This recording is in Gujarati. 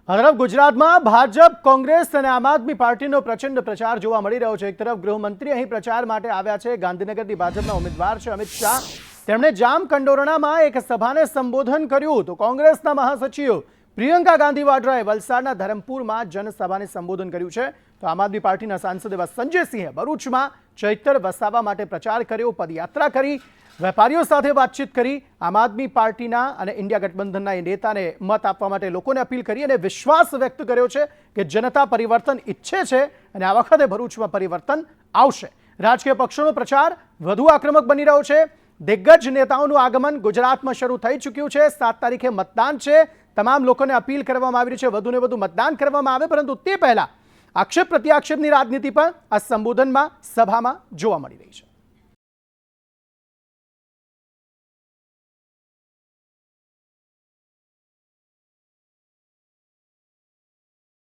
આ તરફ ગુજરાતમાં ભાજપ, કોંગ્રેસ અને આમ આદમી પાર્ટીનો પ્રચંડ પ્રચાર જોવા મળી રહ્યો છે। એક તરફ ગૃહમંત્રી અહીં પ્રચાર માટે આવ્યા છે। ગાંધીનગરથી ભાજપના ઉમેદવાર છે અમિત શાહ। તેમણે જામકંડોરણામાં એક સભાને સંબોધન કર્યું તો કોંગ્રેસના મહાસચિવ પ્રિયંકા ગાંધી વાડ્રાએ વલસાડના ધરમપુરમાં જનસભાને સંબોધન કર્યું છે। તો આમ આદમી પાર્ટીના સાંસદ એવા સંજય સિંહે ભરૂચમાં ચૈતર વસાવવા માટે પ્રચાર કર્યો, પદયાત્રા કરી, વેપારીઓ સાથે વાતચીત કરી, આમ આદમી પાર્ટીના અને ઇન્ડિયા ગઠબંધનના નેતાને મત આપવા માટે લોકોને અપીલ કરી અને વિશ્વાસ વ્યક્ત કર્યો છે કે જનતા પરિવર્તન ઈચ્છે છે અને આ વખતે ભરૂચમાં પરિવર્તન આવશે। રાજકીય પક્ષોનો પ્રચાર વધુ આક્રમક બની રહ્યો છે। દિગ્ગજ નેતાઓનું આગમન ગુજરાતમાં શરૂ થઈ ચૂક્યું છે। 7 તારીખે મતદાન છે। તમામ લોકોને અપીલ કરવામાં આવી રહી છે વધુને વધુ મતદાન કરવામાં આવે, પરંતુ તે પહેલા આક્ષેપ પ્રત્યાક્ષેપની રાજનીતિ પણ આ સંબોધનમાં, સભામાં જોવા મળી રહી છે।